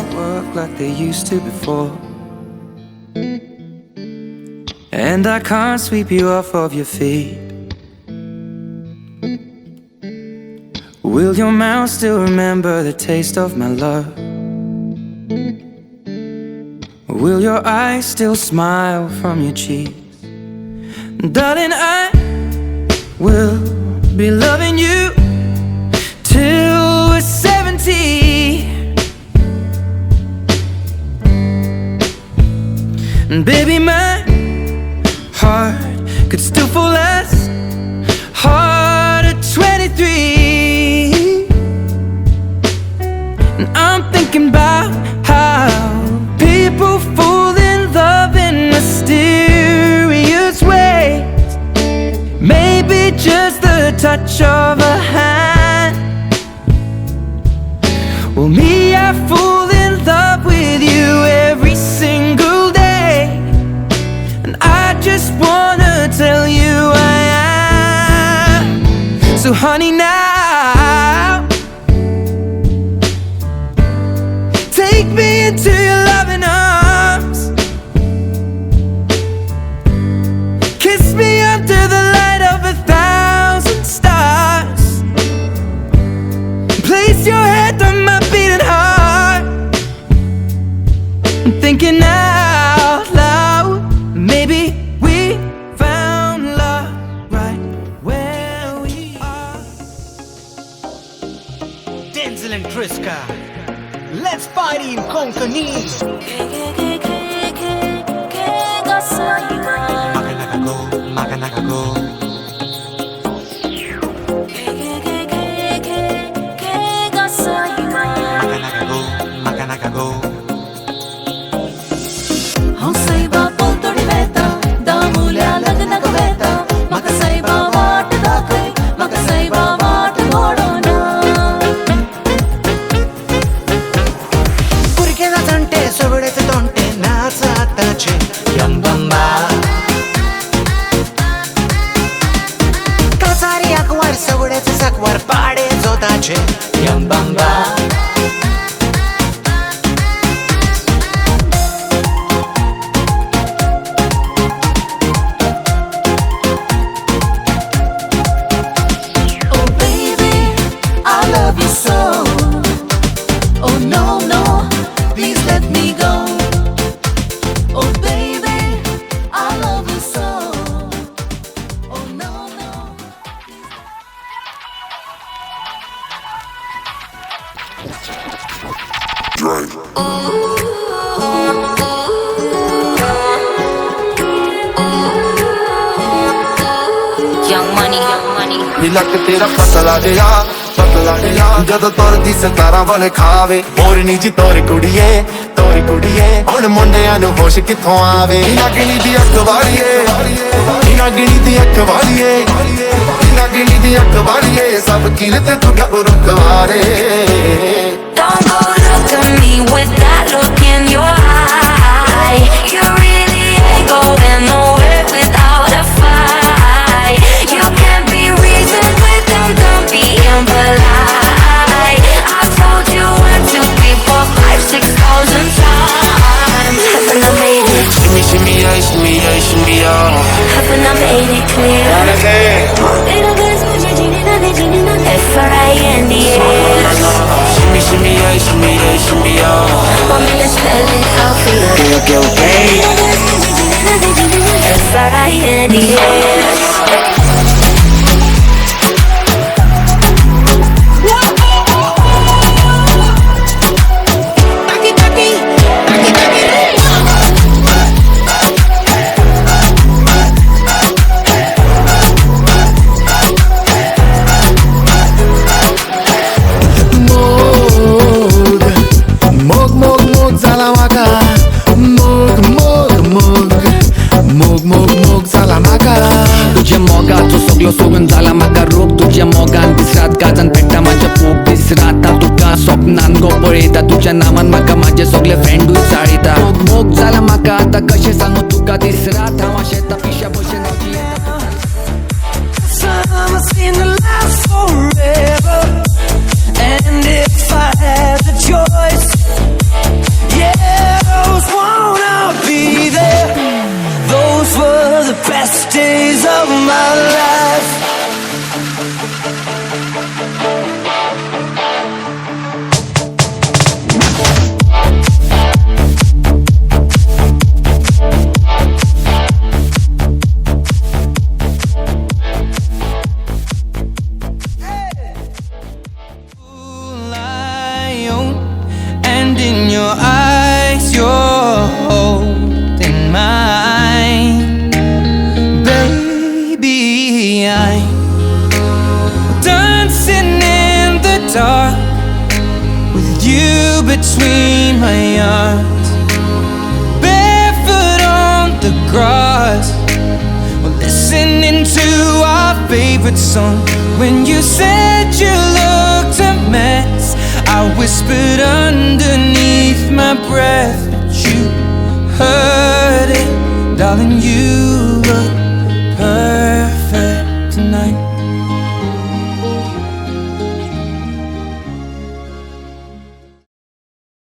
don't work like they used to before. And I can't sweep you off of your feet. Will your mouth still remember the taste of my love? Will your eyes still smile from your cheeks? Darling, I will be loving you till we're 70. And baby, my heart could still fall as hard at 23. And I'm thinking about how people fall in love in mysterious ways. Maybe just the touch of a hand. Well, me, I fall in love with you every single day. And I just wanna tell you I am. So honey, now take me into your loving arms. Kiss me under the light of 1,000 stars. Place your head on my beating heart. I'm thinking out loud, maybe we found love right where we are. Denzel and Triska, let's party in konkani. Maka naka go. Maka naka go. Hausaiba poltodi veta, damulya lagna veta, maka saiba vaat dakai, maka saiba vaat modona. Kurikena tante sobedete tonte na saatache yambamba. Kasari akwar sobedete sakwar pade zotache yambamba. ਲੱਕ ਤੇਰਾ ਪਤਲਾ ਜਿਹਾ ਜਦੋਂ ਤੁਰਦੀ ਸਤਾਰਾਂ ਵਾਲੇ ਖਾਵੇ ਮੋਰਨੀ ਜੀ ਤੋਰ ਕੁੜੀਏ ਹੁਣ ਮੁੰਡਿਆਂ ਨੂੰ ਹੋਸ਼ ਕਿੱਥੋਂ ਆਵੇ ਨਾਗਣੀ ਦੀ ਅੱਖ ਵਾਲੀਏ ਸਭ ਕੀਰਤ ਤੂੰ ਗੱਭਰੂ ਕੁਆਰੇ Don't go look at me with that look in your eye. You really ain't going nowhere without a fight. You can't be reasoned with them, don't be impolite. I've told you 1, 2, 3, 4, 5, 6,000 times. Haven't I made it? Shimmy, shimmy, yeah, shimmy, yeah, shimmy, yeah. Haven't I made it clear? F-R-I-N-D-S. Shimmy, shimmy, yeah, shimmy, yeah, shimmy, yeah. Want me to spell it out for you? Okay. F-R-I-N-D-S. सोगून झाला म्हाका रोग तुझ्या मोगान दिसरात गाजान पेट्टा म्हाज्या पोक दीस राता तुका स्वप्नान गो पळयता तुझ्या नामान म्हाका म्हाजे सगळे फ्रेंडूय चाळीता मोग जाला म्हाका आतां कशें सांगू तुका दीस रात हांव शेता पिश्या भशेन And if I had the choice, between my arms, barefoot on the grass, we're listening to our favorite song. When you said you looked a mess, I whispered underneath my breath, but you heard it, darling, you